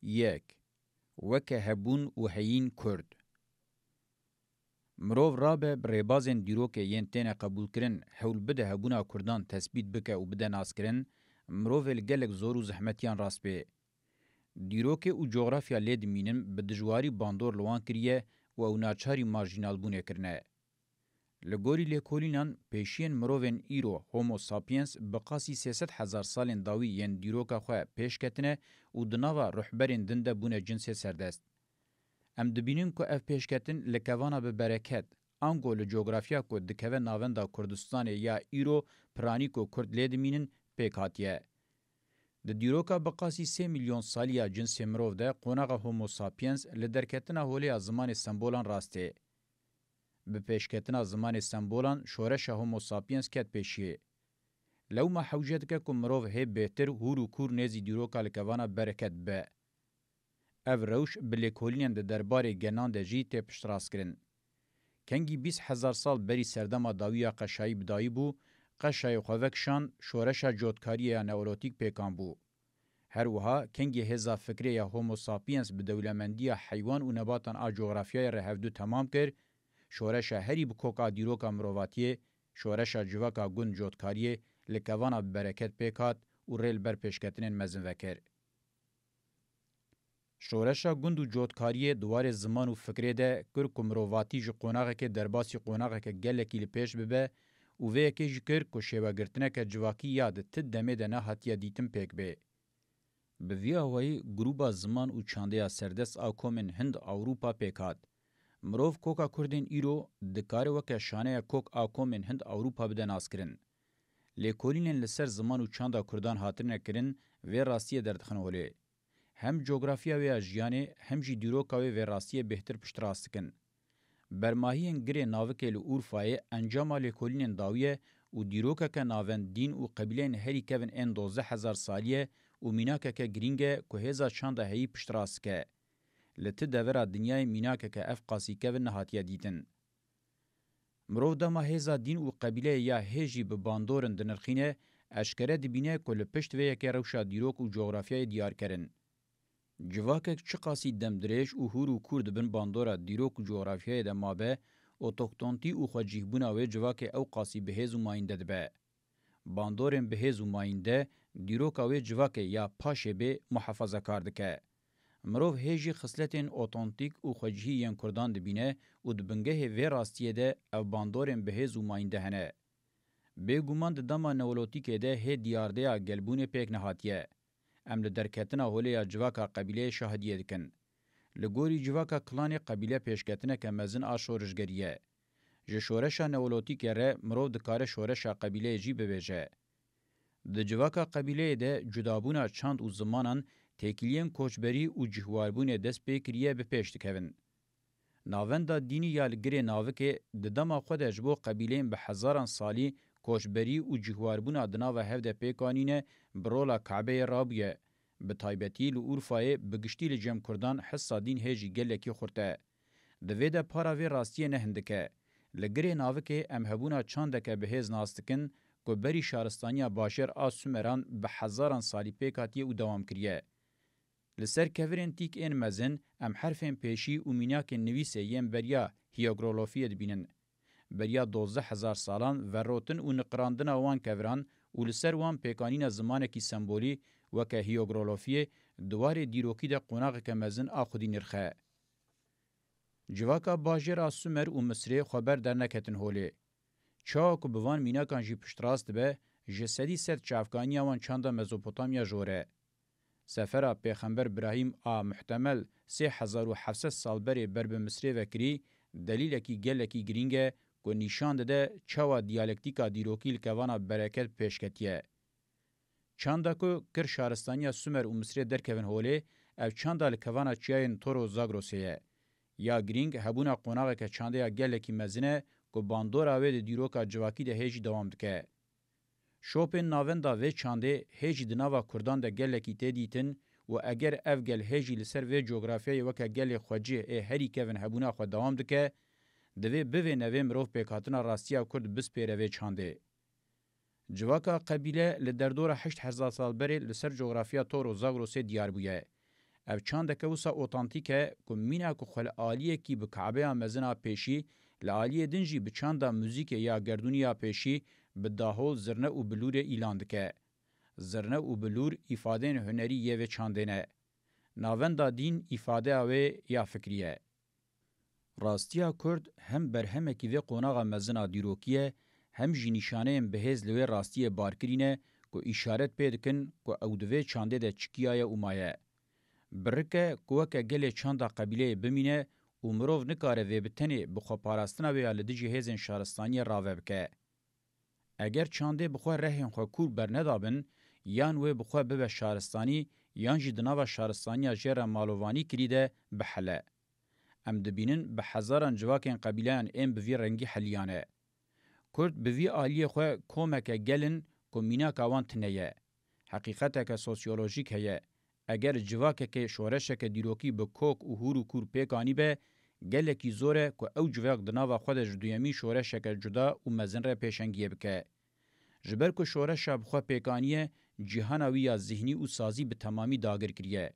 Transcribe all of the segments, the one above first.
یک وکه هبون و هین کرد. مروف رابه بریبازن دیروکه ین تینه قبول کرن حول بده هبونا کردان تثبیت بکه و بده ناس کرن مروف الگلک زور و زحمتیان راست به. دیروکه و جغرافیا لید مینن به دجواری باندور لوان کریه و او ناچاری مارجینال بونه کرنه. لگوری لیکولینان پیشین مروفن ایرو هومو ساپینس بقاسی 300,000 سالین داوی ین دیروکا خواه پیش کتنه و دناوا روحبرین دنده بونه جنس سردست. ام دبینن که اف پیشکتن لکوانا به برکت انگو لجوگرافیا که دکوه ناوندا کردستان یا ایرو پرانی که کرد لیدمینن پیکاتیه. د دیروکا بقاسی 3 میلیون سالیا جنس مروف ده قوناغ هومو ساپینس لدرکتنا هولی زمان سمبولان راسته. به پیشکتنا زمان سمبولان شورش هومو ساپینس کت پیشیه. لو ما حوجت که مروف هی بهتر هورو کور نیزی دیروکا لکوانا برکت به. او روش بلیکولین ده درباره گنان ده جی تی پشتراس کرن. کنگی 20,000 سال بری سردما داویا قشایی بدایی بو، قشای خوکشان شورشا جوتکاری یا نورولوتیک پیکان بو. هر وها کنگی هزا فکری یا هومو ساپینس به دولمندی حیوان و نباتان آ جغرافیای رهفدو تمام کر، شورشا هری بکوکا دیروکا مرواتیه، شورشا جواکا گون جوتکاریه لکوانا برکت پیکات و ریل بر پیشکتنین مزن وکر. شورشا گوند و جوتکاری دوار زمان و فکری ده کر کمرواتی جو قوناغه که درباسی قوناغه که گلکی لپیش ببه و وی که جکر که شیوگرتنه که جواکی یاد تد دمه ده نه حتیا دیتم پیک به. به وی آوائی گروبا زمان و چانده سردست آکومن هند اوروپا پیکاد. مروف کوکا کردین ایرو دکاره وکه شانه کوک آکومن هند اوروپا بده ناس کرن. لیکولینن لسر زمان و چانده کردان حاطرنه کرن وی راستی دردخن هوله. هم جغرافیا و جیانه هم جی دیروکاوی و راستیه بهتر پشت راست کن. برماهین گره ناوکه لورفای انجام لیکولین داویه و دیروکا که ناون دین و قبیلین هری کون این 12,000 سالیه و میناکه که گرینگه که هزا چانده هی پشت راست که. لطه دورا دنیای میناکه که اف قاسی کون نهاتیه دیتن. مروف داما هزا دین و قبیله یا هجی به باندورن دنرخینه اشکره دبینه که لپشت ویه که روشا دیروک و جغرافیای دیار کرن. جواکک چقاسی دمدریش و هورو کورد بن باندورا دیروک جغرافیای ده مابه اوتوکتونتی و خوجیهبونا و جواک او قاسی بهز و ماینده ده به. باندورن بهز و ماینده دیروکا و جواک یا پاشه به محافظه کاردکه. مروف هیجی خصلتین اوتونتیک و خوجیهی ین کردان ده بینه و دبنگه و راستیه ده او باندورن بهز و ماینده هنه. به گومان ده داما نولوتیکه ده هی دیارده گلبون پیک نهاتیه. ام لدرکتنا هولیا جواکا قبیله شاهدیه دکن. لگوری جواکا کلان قبیله پیشکتنه که مزن آشورشگریه. جه شورشا نولوتیکه ره مرو دکاره شورشا قبیله جی ببیجه. ده جواکا قبیله ده جدابونا چاند و زمانان تکیلین کوچبری و جهواربون دست پیکریه به پیش دکوین. ناوندا دینی یا لگره ناوکه ده دما خودش بو قبیلین به هزاران سالی کوچبری و جهواربون ادنا و هفده پیکانینه برولا کعبه رابیه به تایبتی لورفای بگشتی لجم کردان حسا دین هجی گلکی خورته. دوی ده پاراوی راستیه نهندکه. لگره ناوکه امهبونا چاندکه به هز ناستکن که بری شارستانیا باشر آس سومران به هزاران سالی پیکاتیه و دوام کریه. لسر کورین تیک این مزن ام حرفین پیشی و میناک نویسه یم بریا هیوگرولوفیه دبینن. بریا 12,000 سالان وروتن و نقراندن وان کوران و لسر وان پیکانین زمانکی سمبولی وکه هیوگرولوفیه دوار دیروکی ده قناغ که مزن آخودی نرخه. جواکا باجر سومر و مصری خبر در نکتن هوله. چاک و بوان میناکان جی پشتراست به جسدی سر چافکانی وان چاندا مزوپوتامیا جوره. سفر پیغمبر ابراهیم محتمل 3700 سال بری برب مصری وکری دلیل کی گل کی گرینگه کو نشان ده چوا دیالکتیکا دیروکیل کوانا برکت پیشکتیه. چاندا کو کر شارستانیا سومر و مصری درکون هوله او چاندا لکوانا چیاین تورو زاگروسیه. یا گرینگ هبونا قوناغه که چانده گل کی مزنه کو باندورا و دیروکا جواکی ده هیچ دوام دکه. شوپن ناوندا و چانده هیچ دناوا کردان ده گلکی تدیتن و اگر اف گل هیچ لسر و جغرافیای وکا گل خوجه هری کون هبونا خود دوام دکه دوی بوی نوی مروف پیکاتنا راستیا کرد بس پیره و چانده. جواکا قبیله لدردور 8,000 سال بری لسر جغرافیا تورو زاگروسی دیار بویه. او چاندکه وسا اوتانتیکه که مینا که خل آلیه کی به کعبه مزنا پیشی لآلیه دنجی به چاندا موزیک یا گردونی یا پیشی به داهول زرنه و بلور ایلان دکه. زرنه و بلور ifade هنری یه و چاندنه. ناوندا دین ifade اوه یا فکریه. راستیا کرد هم برهمکی و قوناغا مزنا دیروکیه هم جی نشانه بهز لوی راستی بارکرینه که اشارت پیدکن که او دوی چانده ده چکیای اومایه. برکه کوکه گل چاندا قبیله بمینه و مروف نکاره و بتنی بخوا پاراستنا ویا لدجی هزین شارستانی راوه بکه. اگر چانده بخوا رهین خوا کور برندابن یان و بخوا ببه شارستانی یان جی دناوا شارستانی جیر مالوانی کریده بحله. ام دبینن به هزاران جواکین قبیلهان ام بوی رنگی حلیانه. کرد بوی آلیه خواه کومک گلن کمینا کاوان تنیه. حقیقت که سوسیولوژیک هیه. اگر جواک که شورش که دیروکی به کوک و هورو کور پیکانی به گله کی زوره که او جواک دناوا خودش دویمی شورش که جدا و مزن را پیشنگیه بکه. جبر که شورش بخوا پیکانیه جهانوی یا ذهنی و سازی به تمامی داگر کریه.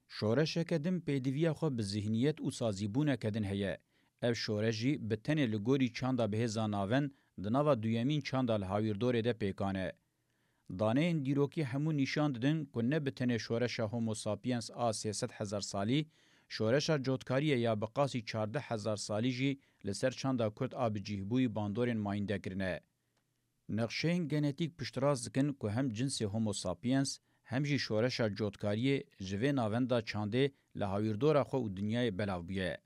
شورش کدن پیدویا خو به ذهنیت او سازیبونه کدن هيا اف شورشی به تنه لګوري چاندا به زاناون د نوا دویمین چاندا لهاویردور ده پیکانه دانه دیروکی همو نشان ددن کو نه به تنه شورش هومو ساپینس ا 300000 سالی شورش جوتکاری یا بقاسی 14000 سالی جی لسر چاندا کرد اب جهبوی باندورن ماینده کرنه نقشین گنتیک پشتراز کن کو هم جنس هومو ساپینس هم جی شورش جوتکاری جوه ناوندا چانده لهاویردورا خو و دنیای بلاو بیه.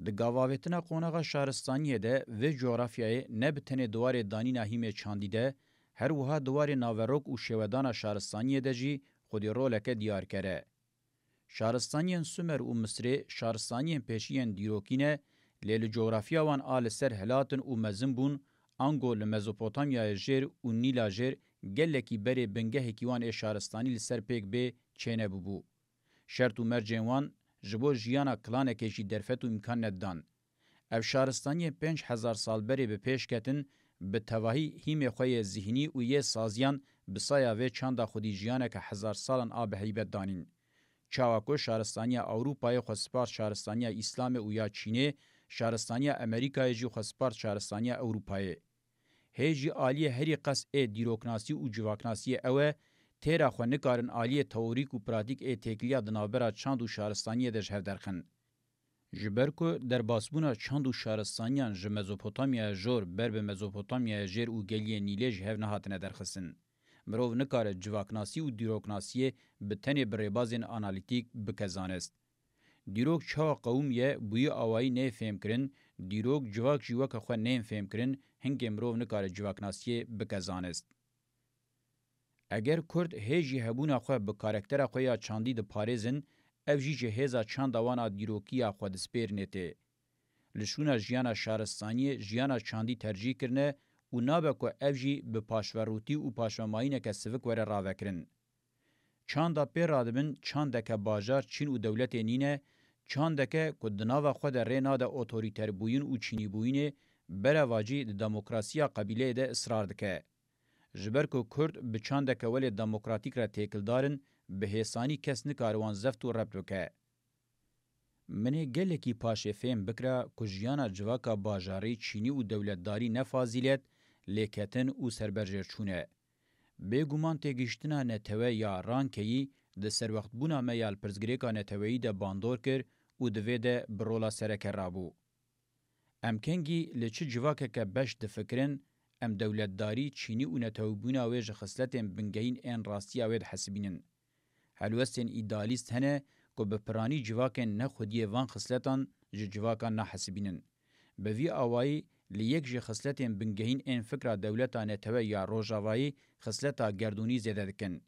د گاواویتنا قوناغا شهرستانیه ده و جغرافیای نبتنه دوار دانی نهیم چاندیده هر وها دوار ناوروک و شودانا شهرستانیه ده جی خودی رولکه دیار کره. شهرستانیان سومر و مصری شهرستانیان پیشیان دیروکینه لیل جغرافیا وان آل سر هلاتن و مزن بون انگو لمزوپوتامیا جیر و نیلا جیر گلکی بری بنگه کیوان شهرستانی لسر پیک به چینه ببو. شرط و مرجوان جبو جیانا کلانه کشی درفت و امکان ندان. او شهرستانی 5000 سال بری به پیش کتن به تواهی هیم خوی ذهنی و یه سازیان بسایا و چاندا خودی جیانه که 1000 سالان آب حیبت دانین. چاواکو شهرستانی اوروپای خسپار شهرستانی اسلام و یا چینه شهرستانی امریکای جی خسپار شهرستانی اوروپای. هیجی آلیه هری قص دیروکناسی و جواکناسی اوه تیرا خو نکارن آلیه تئوریک و پراتیک تکلیا دنابرا چاند و شهرستانی دش هفدرخن. جبرکو در باسبونا چاند و شهرستانیان ج مزوپوتامیا جور بر به مزوپوتامیا جر و گلیه نیلج هف نهاتنه درخصن. مرو نکاره جواکناسی و دیروکناسی به تنه بریبازین آنالیتیک بکزانست. دیروک چاوا قومیه بوی آوائی نه فهم کرن، دیروک جواک جواک خو نه فهم کرن، هنگ امرو نکاره جواکناسی بکزانست. اگر کرد هیجی هبونا خو به کاراکتر خو یا چاندی د پاریزن، اف جی جهازا چاندوانا دیروکیا خو د سپیر نته. لشونا جیانا شهرستانی جیانا چاندی ترجیح کرنه و نابه که اف جی به پاشوروتی و پاشوماینه که سوک وره راوکرن. چاندا پیر رادبن چاندکه باجار چین و دولت نینه چاندکه که دناوه خود رینا ده اوتوریتر بوین و چینی بوینه بره واجی ده دموکراسیا قبیله ده اصرار دکه. جبر که کرد به چاندکه ولی دموکراتیک را تیکل دارن به حسانی کس نکاروان زفت و ربط بکه. منه گله کی پاشه فهم بکره که جیانا جواکا باجاری چینی و دولتداری نفازیلت لیکتن و سربرجر چونه. بګومان تګشتنه نتوه یا رانکې د سر وخت بونه میال پرزګریکا نتوی د باندور کړ او د وېده برولا سره کرابو امکنګي لچ جواکه که بش د فکرن ام دولتداری چینی او نتوبونه وې خصلتن بنګین ان راستیا وې حسبینن هلوستن ایدالیست هنه کو به پرانی جواکه نه خودی وان خصلتان جواکه نه حسبینن به وی اوای لیک جه خصلتین بنگهین این فکر دولتانه توی یا روژاوایی خصلتا گردونی زیده دکن.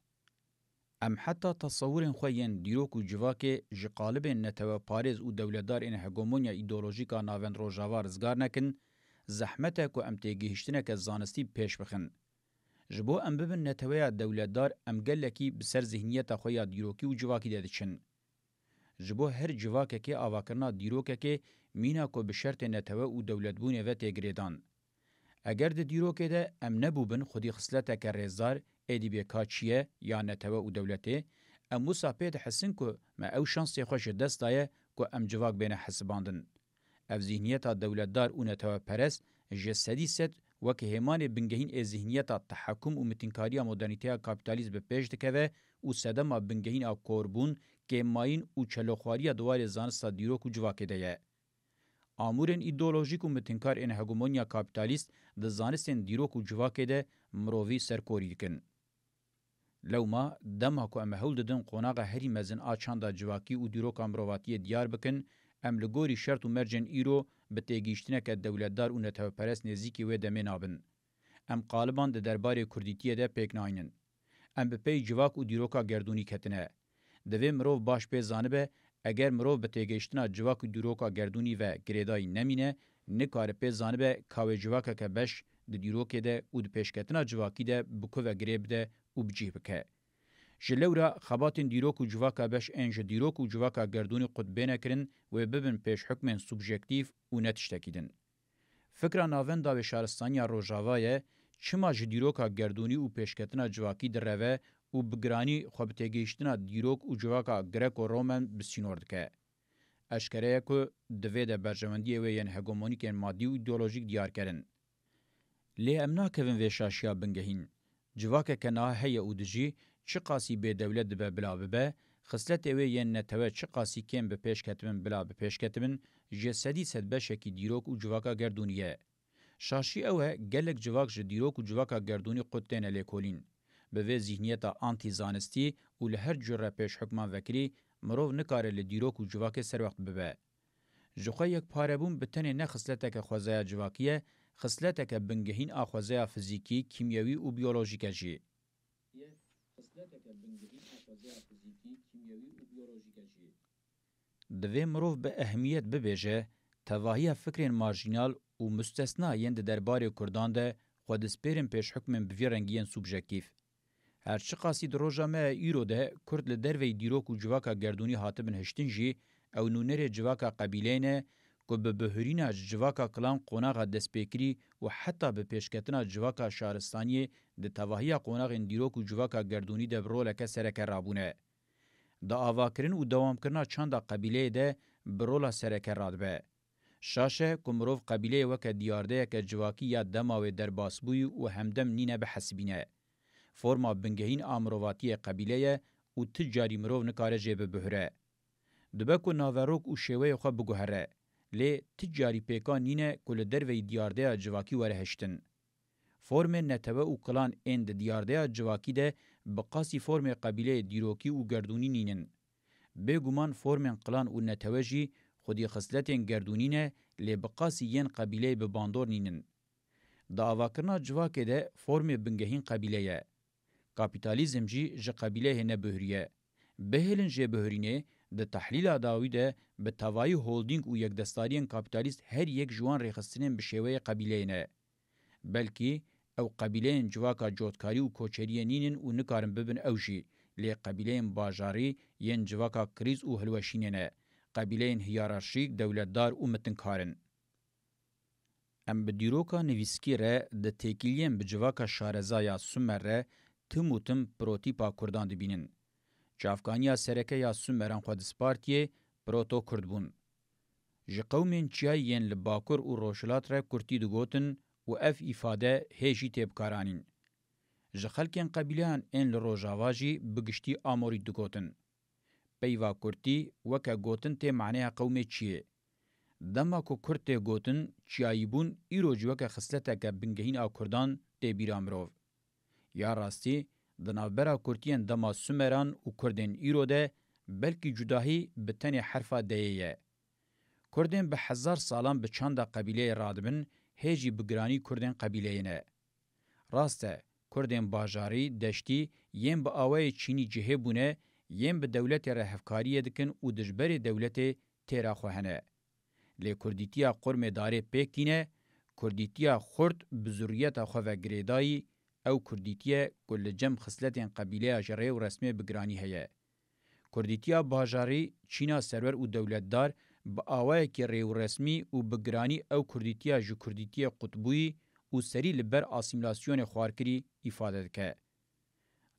ام حتی تصورین خوین دیروک و جواک جه قالب نتوی پاریز و دولتدار این هگومونیا ایدولوژیکا ناون روژاوا رزگار نکن، زحمته که ام تیگهشتنه که زانستی پیش بخن. جبو ام ببن نتوی دولتدار ام گلکی بسر ذهنیت خویا دیروکی و جواکی دادچن. جبو هر جواکه که آواکرنا دیروکه که مینا کو به شرط نتوه او دولت بونه و تگریدان. اگر ده دیروکه ده ام نبوبن خودی خصلته که رزار ایدی بیکا چیه یا نتوه او دولته ام وسا پید حسن کو ما او شانس خوش دستایه کو ام جواک بین حسباندن. اف ذهنیت دولتدار و نتو پرست جسدی ست وکه همان بنگهین از ذهنیت تحکم و متینکاری مدرنیته کاپیتالیسم به پیش دکوه و سدما بنگهین او کوربون که ماین و چلوخواری دوار زانستا دیرو کو جواکه ده. آمورن ایدئولوژیک و متینکار این هگمونیا کاپیتالیست د زانستن دیرو کو جواکه ده مرووی سرکوری دکن. لو ما دما کو ام هول ددن قوناغه هری مزن آچاندا جواکی و دیرو کامرواتی دیار بکن ام لګوري شرط و مرجن ایرو به تیګیشتنه ک دولتدار او نتو پرس نزیکی و دمنابن ام قالبان د دربار کردیتیه ده پکناینن ام به پی جواک او دیروکا گردونی کتنه دوی مرو باش په زانبه اگر مرو به تیګیشتنه جواک او دیروکا گردونی و گریدای نمینه نکاره په زانبه کاوه جواکا ک بش د دیروکه ده او د پیشکتنه جواکی ده بکو و گریب ده او بجیبکه جلورا خباتن دیروک و جواکا بش انج دیروک و جواکا گردونی قطبینه کرن و ببن پیش حکمن سوبژکتیف و نتشتکیدن. فکر ناوندا و شهرستانیا روژاوایه چما جدیروکا گردونی و پیشکتنا جواکی دروه و بگرانی خوابتگیشتنا دیروک و جواکا گرک و رومن بسینورد که. اشکره که دوی ده برجمندی و ین هگمونیک مادی و ایدئولوژیک دیار کرن. لی امنا کوین و شاشیا بنگهین. جواکا کناه هیا او دجی چه قاسی به دولت به بلا به خصلت اوی ین نتوه چه قاسی کم به پیش کتبن بلا به پیش کتبن جسدی صد بشکی دیروک و جواکا گردونیه. شاشی اوه گلک جواک ج دیروک و جواکا گردونی قطین لیکولین. به وی ذهنیتا آنتی زانستی و لهر جره پیش حکمان وکری مرو نکاره لدیروک و جواک سر وقت ببه. جوخه یک پاربون بتنه نه خصلتک خوزای جواکیه خصلتک بنگهین آخوزای فیزیکی، کیمیاوی و بیولوژیک جی. دوی مروف به اهمیت ببیجه تواهی فکرین مارجینال و مستثنا یند درباره کردان ده خودسپیرن پیش حکمن بوی رنگین سوبژکتیف. هرچی قاسی دروژا ما ایرو ده کرد لدروی دیروک و جواکا گردونی هاتبن هشتن جی او نونر جواکا قبیلینه که به بهرین جواکا کلان قوناغا دسپیکری و حتی به پیشکتنا جواکا شهرستانی ده تواهی قوناغ دیروک و جواکا گردونی ده برولک سرک رابونه. دا آواکرین و دوام کرنا چند قبیله ده برولا سرک رادبه. شاشه کمروف قبیله وک دیارده که جواکی یا دماوی در باسبوی و همدم نینه به حسبینه. فرما بنگهین آمرواتی قبیله و تجاری مروف نکاره جیب بهره. دبکو ناوروک و شوی خواه بگوهره. لی تجاری پیکان نینه کل دروی دیارده جواکی وره هشتن. فرم نتوه و کلان اند دیارده جواکی ده بقاسی فرم قبیله دیروکی و گردونی نینن. بگومان فرم کلان و نتوه جی خودی خصلتین گردونینه لی بقاسی ین قبیله بباندور نینن. دا آواکرنا جواکی ده فرم بنگهین قبیله یه. کاپیتالیزم جی جه قبیله نبهریه. بهلن جه بهرینه د تحلیل داوی ده به توای هولدینگ و یک دستاریان کاپیتالیست هر یک جوان ریخستنین به شیوه قبیله نه. بلکی او قبیله جواکا جوتکاری و کوچریه نینن و نکارن ببن اوشی لی قبیله باجاری ین جواکا کریز و هلوشینه نه. قبیله هیرارشیک دولتدار و متنکارن. ام به دیروکا نویسکی ره ده تکیلیم به جواکا شارزایا سومر ره تموتم پروتیپا کردان دبینن. جافگانیا سرکه یا سومران خود سپارتیه پروتو کردبون. جه قومین چیای ین لباکر و روشلات را کرتی دو گوتن و اف ایفاده هیجی تیبکارانین. جه خلکین قبیلیان این لروژاواجی بگشتی آموری دو گوتن. پیوا کرتی وکا گوتن تی معنی قومی چیه. دما کو کرتی گوتن چیاییبون ایروج وکا خسلتا که بنگهین آو کردان تی بیرامروف. یا راستی د ناوبرا کورتین دما سومران او کردن ایرو ده بلکی جداهی به تنی حرفا دیه. کردن به 1000 سالان به چند قبیله رادبن هیجی بگرانی کردن قبیله نه. راسته کردن باجاری دشتی یم به آوای چینی جهه بونه یم به دولت رهفکاری دکن او دجبر دولت تیرا خوهنه. لی کردیتیا قرم داره پیکتینه کردیتیا خورد بزوریت خواه گریدایی او کردیتیه کل جم خصلتین قبیله جره و رسمی بگرانی هیه. کردیتیا باجاری چینا سرور و دولتدار با آوائه که ریو رسمی و بگرانی او کردیتیا جو کردیتیا قطبوی و سری لبر آسیملاسیون خوارکری افاده که.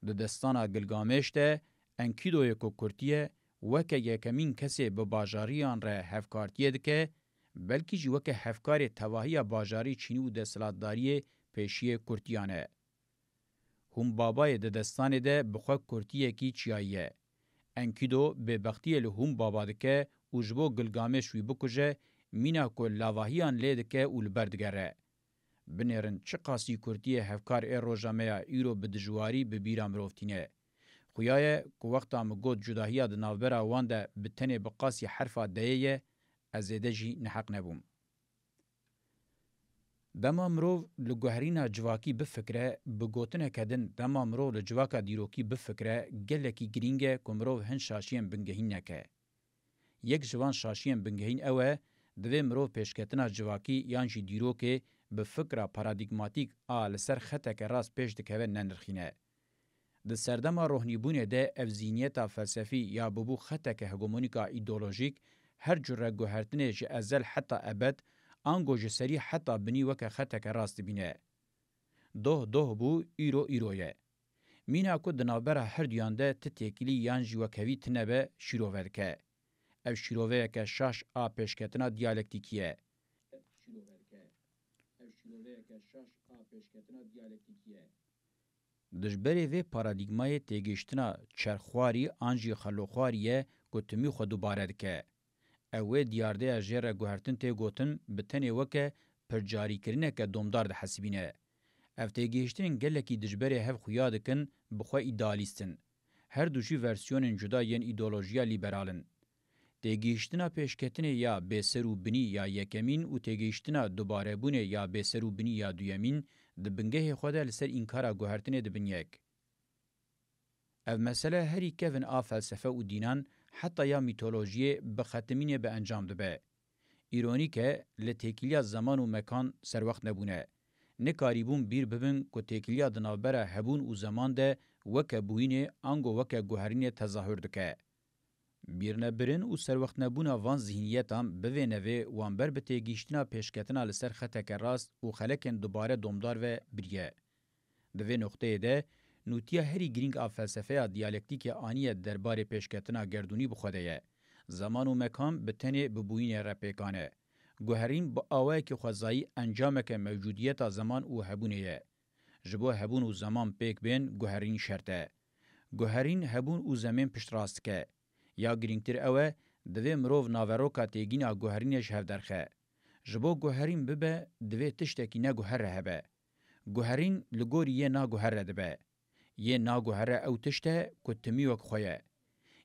ده دستانا گلگامش ده انکیدوی کو کورتیه وکه یکمین کسی به باجاریان ره هفکارتیه دکه بلکی جی وکه هفکار تواهی باجاری چینی و دستلاتداری پیشی کورتیانه. هم بابای ددستان ده بخوا کورتیه کی چیاییه. انکیدو به بختیه لهم بابا دکه و جبو گلگامش وی بکجه مینا کو لاواهیان لیدکه و لبردگره. بنیرن چه قاسی کورتیه هفکار ای روژامه ایرو بدجواری ببیرام روفتینه. خویای کو وقتا مگود جداهیا د ناوبرا وان ده بتنه بقاسی حرفا دهیه ازیده جی نحق نبوم. دما مرو لگوهرینا جواکی بفکره بگوتنه کدن دما مرو لجواکا دیروکی بفکره گلکی گرینگه کمرو هن شاشیم بنگهین نکه. یک جوان شاشیم بنگهین اوه دوی مرو پیشکتنا جواکی یانجی دیروکه بفکره پارادیگماتیک آل سر خطک راست پیش دکوه ننرخینه. د سردما روحنیبونه ده افزینیتا فلسفی یا ببو خطک هگمونیکا ایدولوژیک هر جره گوهرتنه جه ازل حتی ابد آنگو جسری حتی بنی وکه خطک راست بینه. دوه بو ایرویه. مینا که دنابره هر دیانده تتیکلی یانجی وکوی تنبه شیروه که. او شیروه که شاش پیشکتنا دیالکتیکیه. دجبری وی پارادیگمای تیگیشتنا چرخواری آنجی خلوخواریه گوتمی خود دوباره دکه. اوه دیارده جره گوهرتن تی گوتن بتنی وکه پرجاری کرنه که دومدار ده حسبینه. او تیگیشتن گلکی دجبری هف خویا دکن بخوا ایدالیستن. هر دوشی ورسیونن جدا ین ایدولوژیا لیبرالن. تیگیشتنا پیشکتنه یا بیسرو بنی یا یکمین و تیگیشتنا دوباره بونه یا بیسرو بنی یا دویمین د بنگه خوده لسر اینکارا گوهرتنه د بنیک. او مسئله هری کفن فلسفه و دینان حتی یا میتولوژی بختمینه به انجام دبه. ایرونی که لتکیلیا زمان و مکان سر وقت نبونه. نکاریبون بیر ببین که تکیلیا دنابره هبون و زمان ده وکه بوینه آنگو وکه گوهرینه تظاهر دکه. بیر نبرن و سر وقت نبونه وان ذهنیتام بوه نوه وانبر به تیگیشتنا پیشکتنا لسر خطک راست و خلکن دوباره دومدار و بریه. دوه نقطه ده نوتیا هری گرینگ فلسفه دیالکتیک آنیه درباره پیشکتنا گردونی بخوده یه. زمان و مکان به تنه ببوین رپیکانه. گوهرین با آوه که خوزایی انجامه که موجودیت زمان و هبونه یه. جبو هبون و زمان پیک بین گوهرین شرطه. گوهرین هبون و زمین پشت راست که. یا گرینگتر اوه دوی مروف ناوروکا تیگینا گوهرینش هف درخه. جبو گوهرین ببه دوی تشتکی نا گوهره هبه. گوهرین لگوری یه نا گوهره دبه. یه نا گوهره او تشته کتمی وک خویه.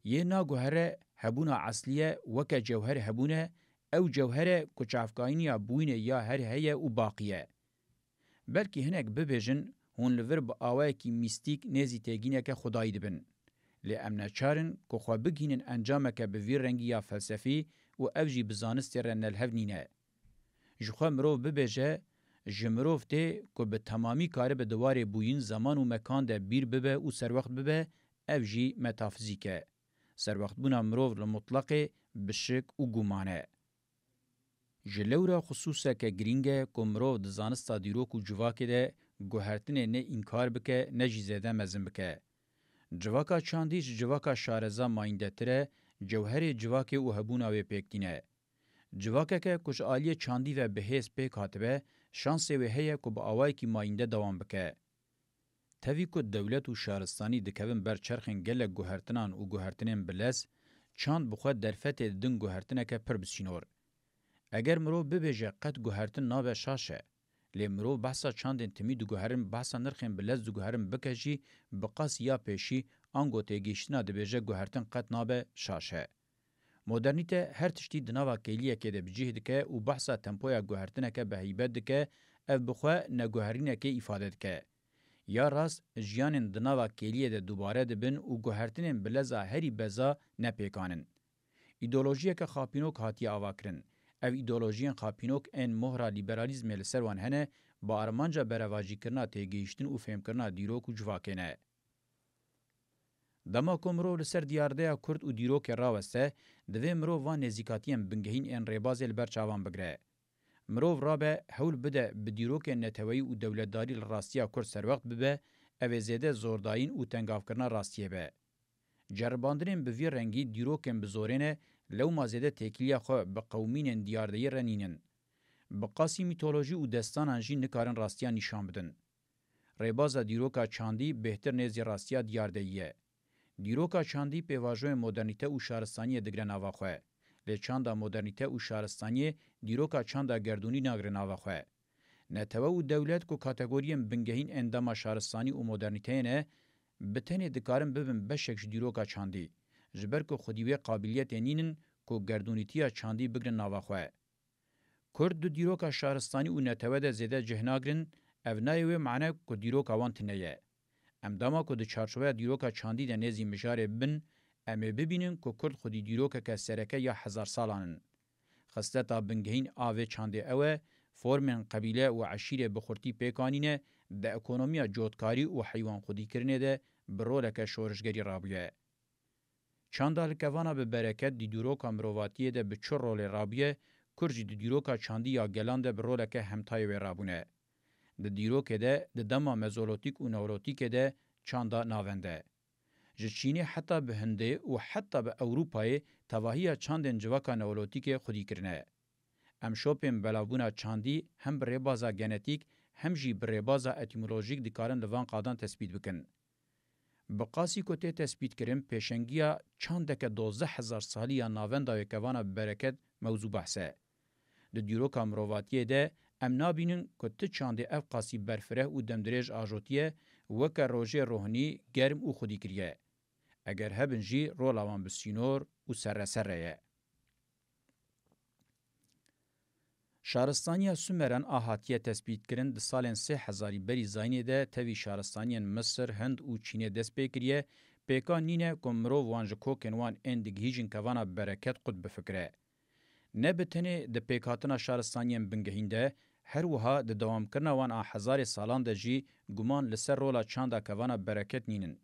یه نا گوهره هبونا اصلیه وک جوهر هبونه او جوهره کچافکاینیا بوینه یا هر هیه و باقیه. بلکه هنک ببیجن هون لور با آوه کی میستیک نیزی تیگینه که خدایی دبن. لی امنا چارن که خواه بگینن انجامه که بویر رنگی یا فلسفی و اوجی بزانستی رن الهف نینه. جخواه مروف ببیجه جمروف ته که به تمامی کاره به دوار بوین زمان و مکان ده بیر ببه و سر وقت ببه اوجی متافیزیکه. سر وقت بونا مروف لمطلق بشک و گمانه. جلورا خصوصا که گرینگه که مروف دزانستا دیروک و جواکه ده گوهرتنه نه انکار بکه نه جیزیده مزم بکه. جواکا چاندیش جواکا شارزا ماینده تره جوهر جواکه او هبونا و پیکتینه. جواکه که کش آلی چاندی و بهیز پیک هاتبه شانسی و هیه که با آوائی که ماینده دوام بکه. تاوی که دولت و شارستانی دکوین بر چرخن گل گوهرتنان و گوهرتنین بلس چاند بخواد در فتح دن گوهرتنه که پر بسینور. اگر مرو ببیجه قد گوهرتن نابه شاشه. لی مرو بحثا چاندن تمی دو گوهرن بحثا نرخین بلز دو گوهرن بکجی بقاس یا پیشی آنگو تیگیشتنا دبیجه گوهرتن قد نابه شاشه. مدرنیته هر تشتی دناوا کلیه که ده بجیه دکه و بحثا تمپویا گوهرتنه که به حیبت دکه او بخواه نگوهرینه که ایفاده دکه. یا راست جیانن دناوا کلیه ده دوباره دبن و گوهرتنین بلزا هری بزا نپیکانن. ایدولوژیه که خاپینوک هاتی آواکرن. او ایدولوژیان خاپینوک ان مهرا لیبرالیزم لسروان هنه با ارمانجا برواجی کرنا تیگیشتن و فهم کرنا دیروک و جواکنه. دما کومرو لسر دیارده کرد و دیروک راوسته دوی مرو وان نزیکاتیم بنگهین ان ریباز البرچاوان بگره. مرو رابه حول بده بدیروک نتوی و دولتداری الراستیا کرد سر وقت ببه او زیده زورداین و تنگاف کرنا راستیه به. جرباندرین به وی رنگی دیروکن بزورینه لو مازده تکیلیا خو به قومین دیاردهی رنینن. به قاسی میتولوژی و دستان انجی نکارن راستیا نشان بدن. ریبازا دیروکا چاندی بهتر نزی راستیا دیاردهیه. دیروکا چاندی پیواژوی مدرنیته و شهرستانی دگره نواخوه. لی چاندا مدرنیته و شهرستانی دیروکا چاندا گردونی ناگره نواخوه. نتوه و دولت کو کاتگوریم بنگهین انداما شهرستانی و مدرنیته نه بتنی دکارن ببن بشکش دیروکا چاندی. جبر کو خودیوی قابلیت نینن کو گردونیتیا چاندی بگرن نواخوه. کرد دو دیروکا شهرستانی و نتوه ده زیده جهناگرن اونایوی معنی کو دیروکا وانتنیه. امداما کو د چارچوبه دیروکا چاندی ده نزی مجاره بن امه ببینن کو کرد خودی دیروکا که سرکه یا 1000 سالانن. خستتا بنگهین آوه چانده اوه فرمن قبیله و عشیره بخورتی پیکانینه ده اکونومیا جوتکاری و حیوان خودی کرنه ده برولک شورشگری رابیه. چاندال کوانا به برکت دی دیروکا مرواتیه ده بچور رول رابیه کرجی دی دیروکا چاندی یا گلان ده برولک همتای و رابونه. د دیروکه ده د دما مزولوتیک و نوروتیک ده چاندا ناونده. جچینی حتی به هنده و حتی به اروپای تواهی چاندن جواکا نوروتیک خودی کرنه. ام شوپیم بلاوبونا چاندی هم بر بازا گنتیک هم جی بر بازا اتیمولوژیک دکارن لوان قادان تثبیت بکن. بقاسی کوته تثبیت کرن پیشنگیا چاندک 12000 سالی یا ناوندا و کوانا برکت موضوع بحثه. د دیروکا مرواتیه ده ام نابینن کت چانده اف قاسی برفره و دمدریج آجوتیه وکا روژه روحنی گرم و خودی کریه. اگر هبنجی رولاوان بسینور و سر شارستانیا سومران آهاتیه تثبیت کرن د سالن 3000 بری زاینه ده توی شارستانیان مصر، هند و چین دست پیکریه پیکان نینه کمرو وانج کوکنوان اندگهیجن کوانا برکت قد بفکره. نه بتنه د پیکاتنا شارستانیان بنگهینده هر وها د دوام کرنا وان 1000 سالان ده جی گمان لسر رولا چاندا کوانا برکت نینن.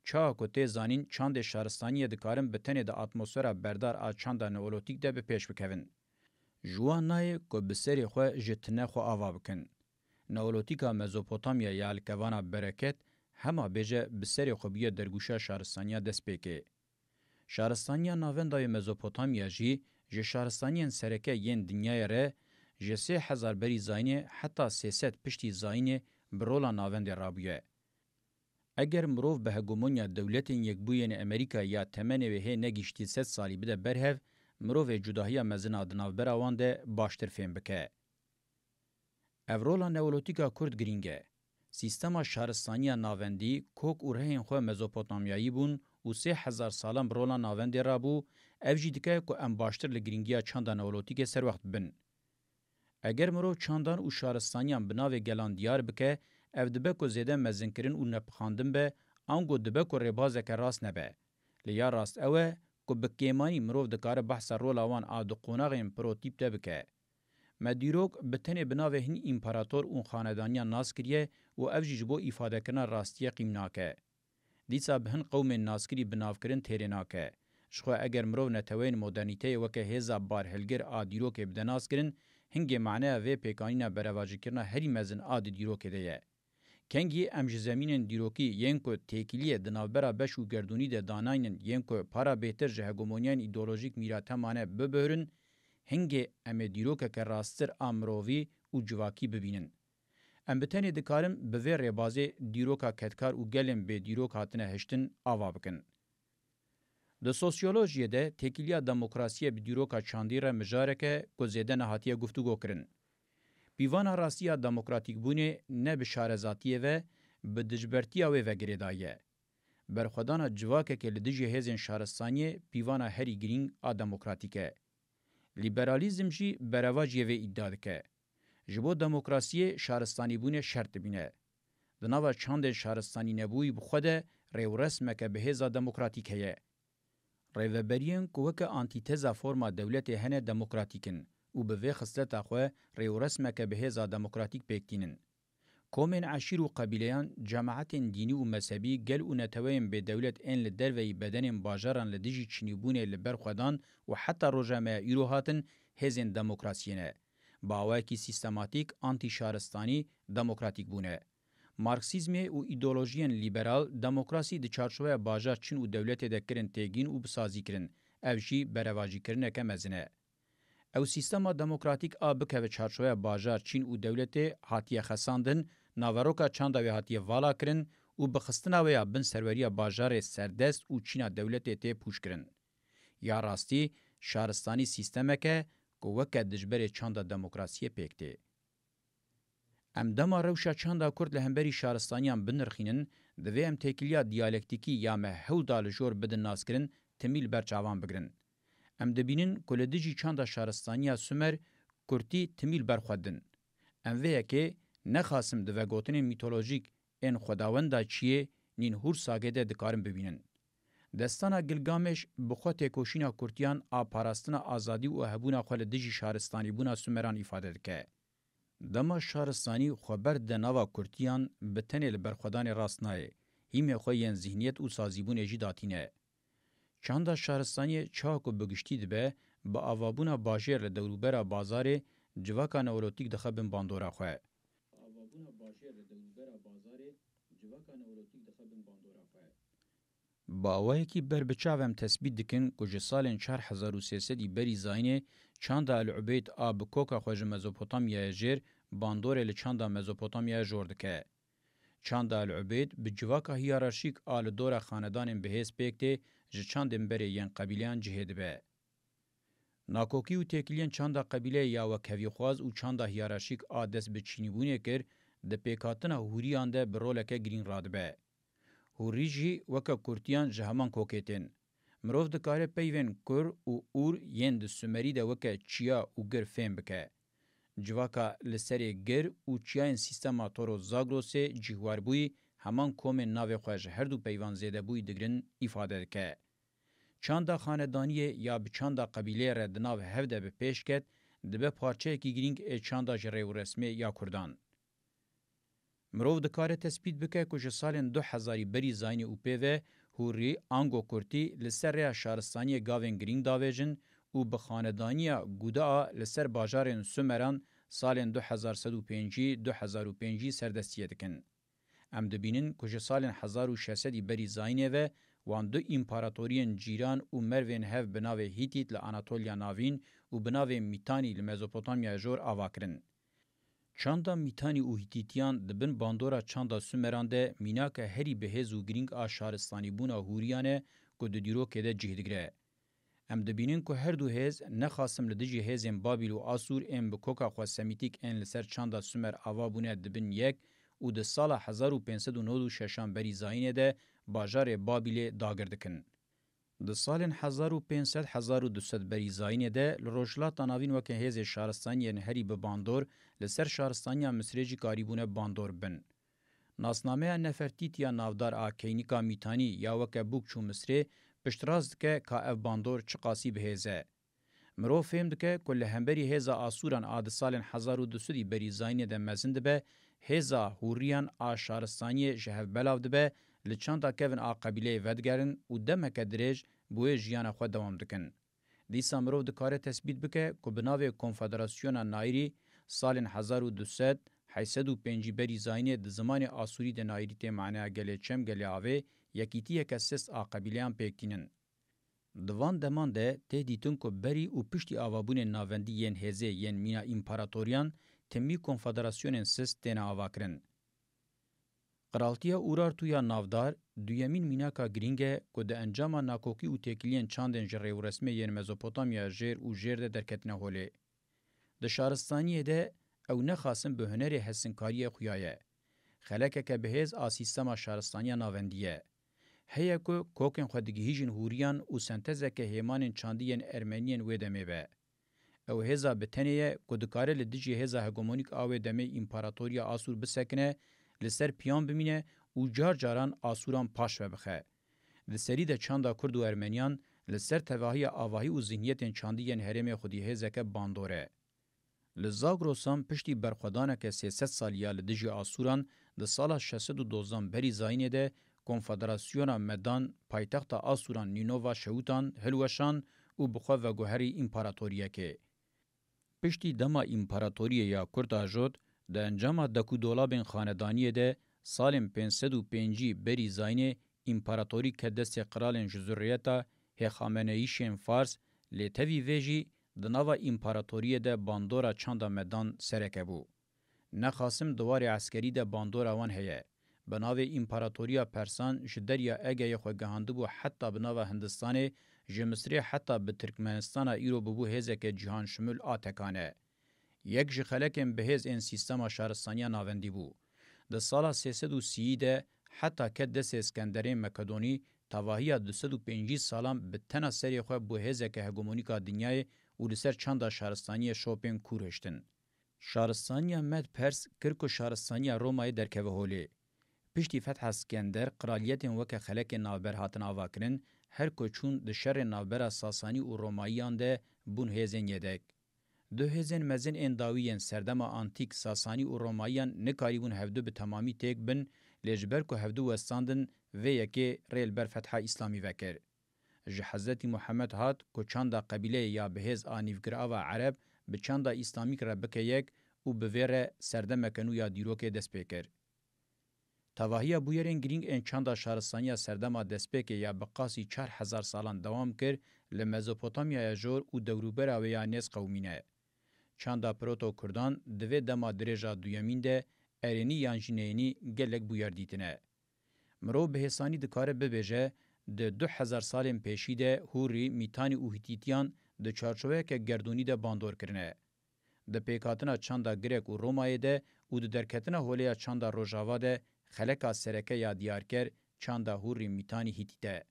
چا کوته زانین چاند شارستانی دکارن بتنه د اتمسفر بردار ا چاندا نئولوتیک ده به پیش بکوین. جوان نای کو بسری خو جتنه خو آوا بکن. نئولوتیکا مزوپوتامیا یا الکوانا برکت هما بجه بسری خو بیه درگوشه شارستانیا دست پیکه. شارستانیا ناوندای مزوپوتامیا جی ج شارستانیان سرکه ین دنیای ره ج 3000 بری زاینه حتی 300 پشتی زاینه برولا ناوند رابیه. اگر مروف به هگومونیا دولتین یک بوین امریکا یا تمنه و هی نگیشتی 100 سالی بده برهو مروف جداهی مزن آدناو براوان ده باشتر فهم بکه. اورولا نولوتیکا کرد گرینگه. سیستما شهرستانی ناوندی کوک و رهین خواه مزوپوتامیایی بون و 3000 سالان برولا ناوندی رابو او جیدکه که ام باشتر لگرینگیا چاندا نولوتیک سر وقت بن. اگر مروف چاندان و شهرستانیان بناو گلان دیار بکه او دبه که زیده مزنکرین و نپخاندن به آنگو دبه که ربازه که راست نبه. لیا راست اوه که بکیمانی مروف دکار بحث رولاوان آدو قوناغ پروتیپ ده بکه. مدیروک بتنه بناوه هن امپراتور اون خاندانیا ناس کریه و او جیجبو ایفاده کرنا راستیه قیمناکه. دیسا بهن قوم ناس کری بناو کرن تیرناکه. شخوا اگر مروف نتوین مدرنیته وکه هزا بار هلگر آدیروک بدناس کرن هنگی معنی و پیکانینا برواجی کرنا هری مزن آد دیروک ده. کنگی امج زمینن دیروکی ینکو تکیلیه دناوبرا بشو گردونی ده داناینن ینکو پارا بهتر جهگومونیان ایدولوژیک میراتمانه ببهرن هنگی ام دیروکه که راستر امرووی و جواکی ببینن. ام بتنی دکارم به وی ربازه دیروکا کتکار و گلم به دیروک هاتنه هشتن آوا بکن. د سوسیولوژی ده تکیلیا دموکراسی به دیروکا چاندی را مجاره که گزیده نهاتیه گفتگو کرن. پیوانا راستیا دموکراتیک بونه نه به شارزاتیه و به دجبرتیه و وگریدایه. برخودانا جواکه که لدجی هزین شارستانیه پیوانا هری گرینگ آ دموکراتیکه. لیبرالیزم جی برواجیه و ایداد که. جبو دموکراسی شارستانی بونه شرط بینه. دناوا چاند شارستانی نبوی بخوده ریو رسمه به هزا دموکراتیکه. ریوبرین کوکه آنتیتزا فرما دولت هنه دموکراتیکن. او به وی خصلت خو ریو رسمه که به هزا دموکراتیک پکتینن. کومن عشیر و قبیلیان جماعت دینی و مذهبی گل و نتوین به دولت ان لدروی بدن باجران لدیجی چنیبونه لبرخدان و حتی روجامه ایرو هاتن هزین دموکراسیینه. باوکی سیستماتیک آنتی شارستانی دموکراتیک بونه. مارکسیزم او ایدئولوژیان لیبرال دموکراسی د چارچوبه باجار چین او دولت د کرن تگین او بسازی کرن او جی برواجی کرنه که مزنه. او سیستما دموکراتیک آب که به چارچوبه باجار چین او دولت هاتیه خساندن ناوروکا چاندا و هاتیه والا کرن او بخستنا ویا بن سروری باجار سردست او چینا دولت ته پوش کرن. یا راستی شهرستانی سیستمه که گوکه دجبر چاندا دموکراسی پکته. ام دما روشا چاندا کرد لهمبری شهرستانیان بنرخینن دوی ام تکیلیا دیالکتیکی یا محول دالجور بدن ناس کرن تمیل برچاوان بگرن. ام دبینن کلدجی چاندا شهرستانیا سومر کرتی تمیل برخودن. ام ویه که نخاسم دوی گوتن میتولوژیک ان خداوندا چیه نین هور ساگه ده دکارم ببینن. دستانا گلگامش بخواه کوشینا کرتیان آپاراستنا آزادی و هبونا خوال دجی شهرستانی بونا سومران ifade دکه. دما شهرستانی خبر دناوا کرتیان بتنه لبرخودان راستنای. هیم خواه ین ذهنیت و سازیبون اجی داتینه. چاندا شهرستانی چاکو بگشتی دبه با آوابونا باجر لدوروبرا بازار جواکا نولوتیک دخبن باندورا خواه. آوابونا باجر لدوروبرا بازار جواکا نولوتیک دخبن باندورا خواه. با اوه کی بر بچاوم تثبیت دکن کج سالن 4300 بری زاینه چاندا العبید آب کوکا خوژ مزوپوتامیا جر باندور ل چاندا مزوپوتامیا جوردکه. چاندا العبید به جواکا هیرارشیک آل دور خاندان بهس پکته ج چاندن بری ین قبیلیان جهد به. ناکوکی و تکلیان چاندا قبیله یا و کویخواز و چاندا هیرارشیک آدس به چینیبونه کر ده پیکاتنا هوریان ده برولکه گرین رادبه. هوریجی وکا کورتیان جهمان کوکیتن. مروف دکاره پیوین کور او اور ین ده سومری ده وکا چیا او گر فیم بکه. جواکا لسری گر او چیاین سیستما تورو زاگروسه جیوار بوی همان کومن ناوی خواج هر دو پیوان زیده بوی دگرن ifade که. چاندا خاندانیه یا بچاندا قبیله ردناو هفده به پیش کت دبه پارچه کی گرینگ چاندا جریو رسمی یا کردان. مروف دکاره تثبیت بکه کج سالن 2000 بری زاین او پیوه هوری آنگو کرتی لسر ریا شهرستانی گاوین گرینگ داویجن او بخاندانیا گودا لسر باجارن سومران سالن 2005 سردستیه دکن. ام دبینن کج سالن 1600 بری زاینه و وان دو امپراتورین جیران او مروین هف بناوه هیتیت لاناتولیا ناوین و بناوه میتانی لمزوپوتامیا جور آواکرن. چاندا میتانی او هیتیتیان دبن باندورا چاندا سومران ده میناکه هری بهز و گرینگ آشارستانی بونا هوریانه که دو دیرو که ده جهدگره. ام دبینن که هر دو هز نخواستم لدجی هزم بابیل و آسور ام بکوکا خواه سمیتیک ان لسر چاندا سومر آوا بونه دبن یک او ده سال 1596 بری زاینه ده باجار بابیل داگردکن. د سالن 1500 بری زاینه ده لروجلات ناوین وکه هز شهرستانی هری به باندور لسر شهرستانی مصریجی کاریبونه باندور بن. ناسنامه نفرتیتیا نافدار آکینیکا میتانی یا وکه بوکچو مصری پشتراز که که اف باندور چقاسی بهزه. مرو فهم دکه کل همبری هزا آسوران آد سالن 1200 بری زاینه ده مزند به هزا هوریان آشارستانی جهف بلاو ده لچاندا کوین آ قبیله ودگرن و دمک درج بوی جیانا خود دوام دکن. دیسا مرو دکاره تثبیت بکه که بناوی کنفدراسیون نایری سالن 1205 بری زاینه ده زمان آسوری ده نایری ته معنی گله چم گله آوه یکیتی که سست آ قبیلیان پیکتینن. دوان دمان ده ته دیتون که بری و پشتی آوابون ناوندی ین هزه ین مینا امپراتوریان تمی کنفدراسیون سست تینا آواکرن. قرالتیا اورارتویا نافدار دویمین میناکا گرینگه که ده انجام ناکوکی و تکلین چاندن جره و رسمه ین مزوپوتامیا جر و جر ده درکتنه هوله. ده شارستانیه ده او نخاسم به هنر حسنکاری خویایه. خلکه که بهز آسیستما شارستانیا ناوندیه. هیا که کوکن خودگیهیجن هوریان و سنتزه که هیمان چاندین ارمنین ویدمه به. او هزا بتنیه که دکاره لدجی هزا هگمونیک آوه دمه امپراتوریا آسور بسکنه لسر پیان بمینه و جار جاران آسوران پاش و بخه. لسری ده چاندا کرد و ارمنیان لسر تواهی آواهی و ذهنیت چاندین هرم خودی هزا که باندوره. لزاگروسان پشتی برخودانه که 300 سالیا لدجی آسوران ده سال 612 بری زاینه ده کنفدراسیون مدان پایتخت آسوران نینووا شهوتان هلوشان و بخوا و گوهری امپراتوریه که. پشتی دما امپراتوریه یا کرد آجود ده انجام دکو دولابین خاندانیه ده سالم 505 بری زاینه امپراتوری که دست قرالن جزوریتا هخامنئیشن فارس لیتوی ویجی دناوا امپراتوری ده باندورا چاندا مدان سرکه بو. نخاسم دوار عسکری ده باندورا وان هیه. بناوی امپراتوریا پرسان جدریا اگه خو گهانده بو حتی بناوا هندستان جمصری حتی به ترکمنستان ایرو بو هزه که جهان شمول آتکانه. یک جخلکم به هز این سیستما شهرستانیا ناوندی بو. د سالا 330 ده حتی که دست اسکندری مکدونی تواهی 250 سالم به تنه سری خو بو هزه که هگمونیکا دنیای و لسر چند شهرستانی شوپین کورشتن. شهرستانیا مد پرس کرکو شهرستانیا رومای درکوه هولی. پشتی فتح اسکندر قرالیت وک خلک نابر هاتن آواکرن هر کوچون د شر نابر ساسانی و روماییان ده بون هزن یدک. دو هزن مزن انداویین سردما آنتیک ساسانی و روماییان نکاریبون هفدو به تمامی تیک بن لجبر که هفدو وستاندن و یکی ریل بر فتح اسلامی وکر. جه حضرت محمد هات که چند قبیله یا بهز آنیفگر آوا عرب به چند اسلامیک را بکه یک و بویره سردمکنو یا دیروک دست پیکر. تواهی بویرین گرینگ این چند شهرستانی سردما دسپیک یا بقاسی 4000 سالان دوام کر لمزوپوتامیا جور و دوروبر اویانیز قومینه. چند پروتو کردان دوی دما درجا دویمین ده ارینی یانجینینی گلک بویر دیتنه. مرو بهسانی دکاره ببیجه ده 2000 سال پیشی ده هوری میتانی و هیتیتیان ده چارچوه که گردونی ده باندور کرنه. ده پیکاتنا چند گریک و رومای ده و ده درکتنا هولیا چند روژاوا ده خلکا سرکه یا دیارکر چاندا هوری میتانی هیتیته.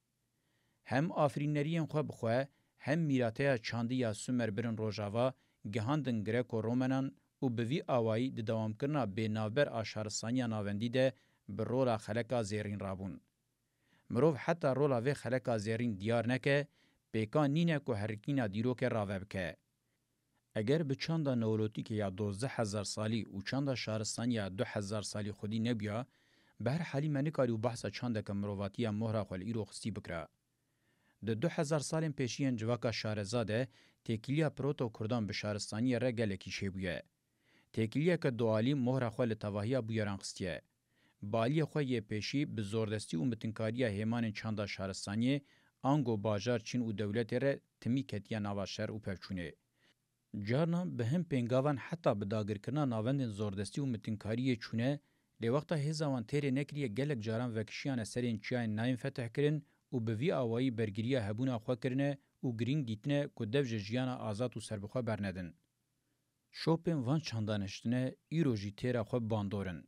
هم آفرینرین خواه بخواه هم میراته چاندی یا سومر برن روژاوا گهاندن گریکو رومنان و بوی آوائی ده دوام کرنا بینابر آشارستانیا ناوندی ده بر رولا خلکا زیرین رابون. مروف حتی رولا وی خلکا زیرین دیار نکه پیکان نینه که هرکینا دیرو که راوه بکه. اگر به چاندا نولوتیک یا 12000 سالی و چاندا شهرستان یا 2000 سالی خودی نبیا به هر حالی منکاری و بحثا چاندا که مروواتی مهرا خوال ایرو خستی بکره. ده 2000 سالین پیشین جواکا شارزاده تکیلیا پروتو کردان به شهرستانی را گلکی شیبویه. تکیلیا که دوالی مهرا خوال تواهی بویران خستیه. بالی خواه پیشی به زوردستی و متنکاری هیمان چاندا شهرستانی آنگو باجار چین و دولت را تمی کتیا نواشر و پفچونه. جارنا به هم پنگاوان حتی به داگر کرنا ناوندن زوردستی و متنکاری چونه لی وقتا هزاوان تیره نکریه گلک جاران وکشیان سرین چیان نایم فتح کرن و به وی آوایی برگریه هبونا خواه کرنه و گرینگ دیتنه که دوج جیانا آزاد و سربخواه برندن. شوپن وان چاندانشتنه ایروژی تیره خواه باندورن.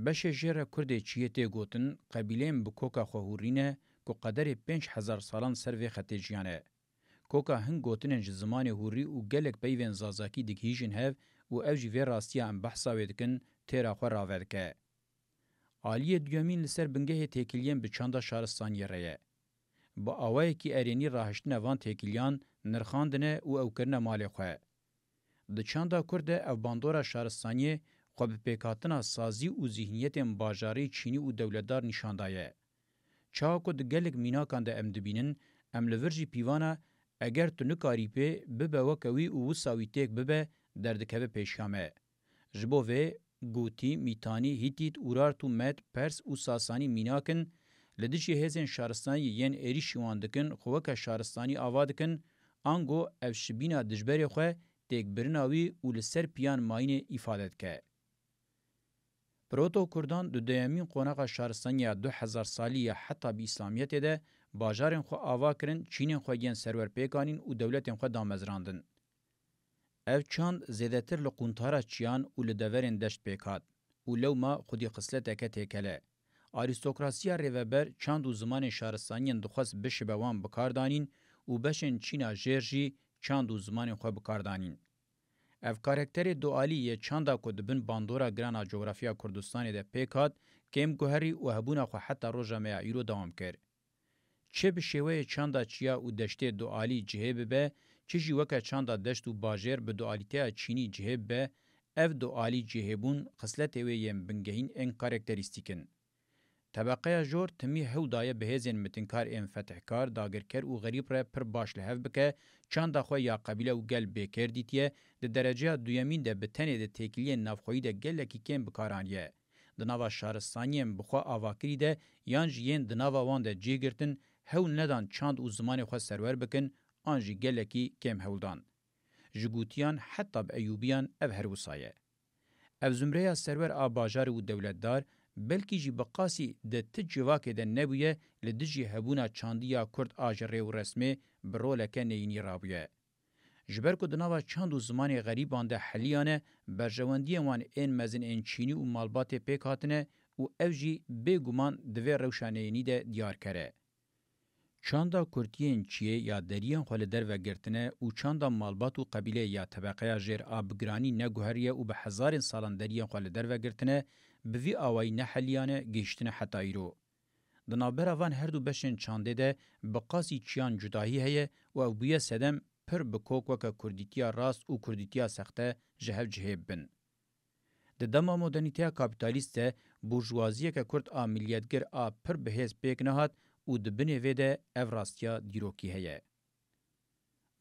بشه جیر کرده چیه تی گوتن قبیلیم بکوکا خوهورینه که قدر 5000 سالان سر وی خطی جیانه. کوکا هنگ گوتنن زمان هوری و گلک بیوین زازاکی دکیجن هف و اوجی وی راستی هم بحثا ویدکن تیرا خو راودکه. آلیه دویمین لسر بنگه تیکیلین به چاندا شهرستانی ریه. با آوائه کی ارینی راهشتنه وان تیکیلیان نرخاندنه و اوکرنه مالی خواه. ده چاندا کرده او باندورا شهرستانی خو به پیکاتنا سازی و ذهنیت باجاری چینی و دولتدار نشاندایه. چاکو ده گلک میناکان ده امدبینن املورجی پیوانا اگر تو نکاری پی ببه وکوی و وساوی تیک ببه دردکوه پیشکامه. جبو وی گوتی، میتانی، هیتیت، اورارتو مد، پرس و ساسانی میناکن لدیشی هزین شهرستانی ین ایری شواندکن خوکه شهرستانی آوادکن آنگو افشبینا دجبری خواه تیک برناوی و لسر پیان ماین افادت که. پروتو کردان دو دیمین قوناق شهرستانی 2000 سالی حتی بی اسلامیت ده باجارن خو آوا کرن چینن خو ین سرور پیکانین و دولتن خو دامزراندن. او چاند زیدتر لقونتارا چیان و لدورن دشت پیکات و لو ما خودی خصلت اکه تیکله. آریستوکراسیا ریوبر چاند و زمان شهرستانین دخواست بشه بوان بکاردانین و بشن چینا جرجی چاند و زمان خو بکاردانین. اف کارکتر دوالی چاندا کو دبن باندورا گرانا جغرافیا کردستان ده پیکات کم گوهری و هبونا خو حتی روزا ایرو دوام کرد. چه به شیوه چاندا چیا و دشته دوالی جهب به چه جیوکا چاندا دشت و باجر به دوالیته چینی جهب به اف دوالی جهبون خصلت ویم بنگهین ان کارکتریستیکن. طبقه جور تمی هودای بهزین متنکار ان فتحکار داگرکر و غریب را پر باش لحف بکه چاندا خو یا قبیله و گل بکر دیتیه ده درجه دویمین ده بتنه ده تکلیه نافخویی ده گل کی کم بکارانیه. دناوا شارستانیم بخوا آواکری ده یان جین دناوا وان ده جیگرتن هول ندان چاند او زمان خو سرور بکن آنجی گلکی کم هولدان. جگوتیان حتی با ایوبیان او هروسایه. او زمره سرور آباجار و دولتدار بلکی جی بقاسی ده تجواک ده نبویه لدجی هبونا چاندیا کرد آجره و رسمه برولکه نینی رابویه. جبر کو دناوا چاند و زمان غریبان ده حلیانه برجواندی وان این مزن این چینی و مالبات پیک هاتنه و او جی بگومان دوی روشانینی ده دیار کره. چاندا کورتین چیه یا دریان خال در و گرتنه او چاندا مالبات و قبیله یا طبقه جر آبگرانی نگوهریه و به هزار سالان دریان خال در و گرتنه بوی آوای نحلیانه گیشتنه حتایی رو. دنابراوان هر دو بشن چانده ده بقاسی چیان جداهی هیه و او بیه سدم پر بکوک وکا کردیتیا راست و کردیتیا سخته جهب جهب بن. د دما مدرنیته کاپیتالیست بورژوازیه که کرد آ ملیتگر آ پر بهز پیک نهات او د بنی ویده او راستیا دیروکی هیه.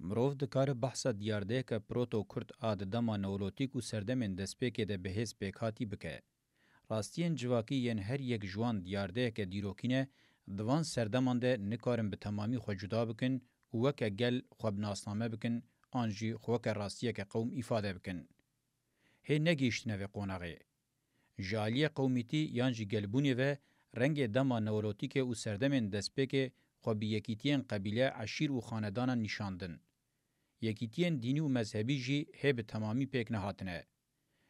مروف دکار بحثا دیارده که پروتو کرد آ د دما نولوتیک و سردمین دسپیک ده بهز پیکاتی بکه. راستین جواکی ین هر یک جوان دیارده که دیروکینه دوان سردمان ده نکارن به تمامی خود جدا بکن وکه گل خواب ناسنامه بکن آنجی خوکه راستیه که قوم ایفاده بکن. هی نگیشتنه و قوناغه. جالیه قومیتی یانجی گلبونی و رنگ دما نوروتیک او سردمین دسپیک خوابی یکیتین قبیله عشیر و خاندان نشاندن. یکیتین دینی و مذهبی جی هی به تمامی پیک نهاتنه.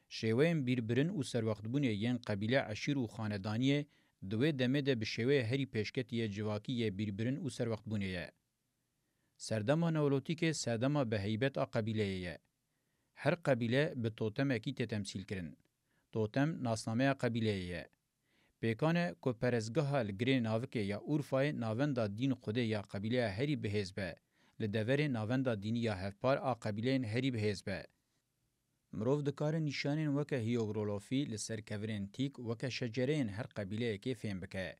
شیوه بیربرن او سروقتبونی ین قبیله عشیر و خاندانیه دوی دمه ده به شیوه هری پیشکتی جواکی بیربرن او سروقتبونیه. سردما نولوتیک سردما به هیبت قبیله ایه. هر قبیله به توتم اکی تمثیل کرن. توتم ناسنامه قبیله ایه. پیکانه که پرزگاه لگرین ناوکه یا اورفای ناوندا دین خوده یا قبیله هری به حزبه. لدور ناوندا دینی یا هفپار قبیله هری به حزبه. مروف دکار نشانین وکه هیوگرولوفی لسر کورین تیک وکه شجرین هر قبیله که فهم بکه.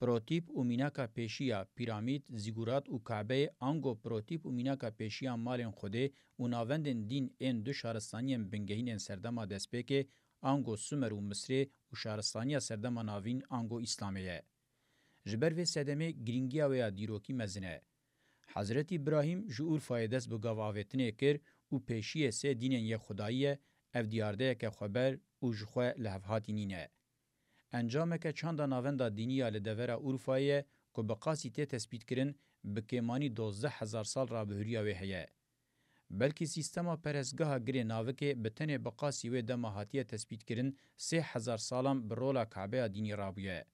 پروتیپ و میناکا پیشیا پیرامید زیگورات و کعبه آنگو پروتیپ و میناکا پیشیا مالن خوده و ناوندن دین این دو شارستانیم بنگهین سردما دسپیکه آنگو سومر و مصری و شارستانی سردما ناوین آنگو اسلامیه. جبر و سدمه گرینگیا و دیروکی مزنه. حضرت ابراهیم جور فایدس بگاواویتنه کر و پیشی سه دینن یه خداییه اف دیارده که خبر و جخوه لحفهاتی نینه. انجامه که چند ناوندا دینیه لدوره اروفایه که بقاسی ته تثبیت کرن بکیمانی 12,000 سال را بهریه وی هیه. بلکه سیستما پرزگاه گری ناوکه بتنه بقاسی و دماهاتیه تثبیت کرن 3,000 سالم برولا کعبه دینی رابیه.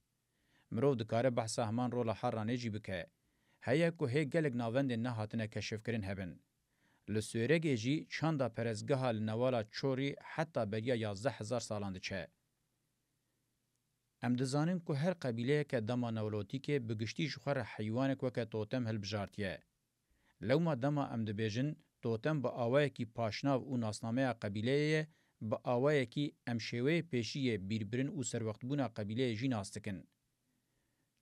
مرو دکاره بحثا همان رولا حرانه جی بکه. هیه که هی گلگ ناوند نه هاتنه کشف کرن هبن. لسورگی جی چند پرزگاه لنوالا چوری حتی بریا 11,000 سالانده چه. ام دزانن که هر قبیله که دما نولوتیکه بگشتی جخور حیوانک وکه توتم هل بجارتیه. لو ما دما ام دبیجن توتم با آوائه کی پاشناو و ناسنامه قبیله با آوائه کی امشوه پیشی بیربرن و سروقتبون قبیله جی ناستکن.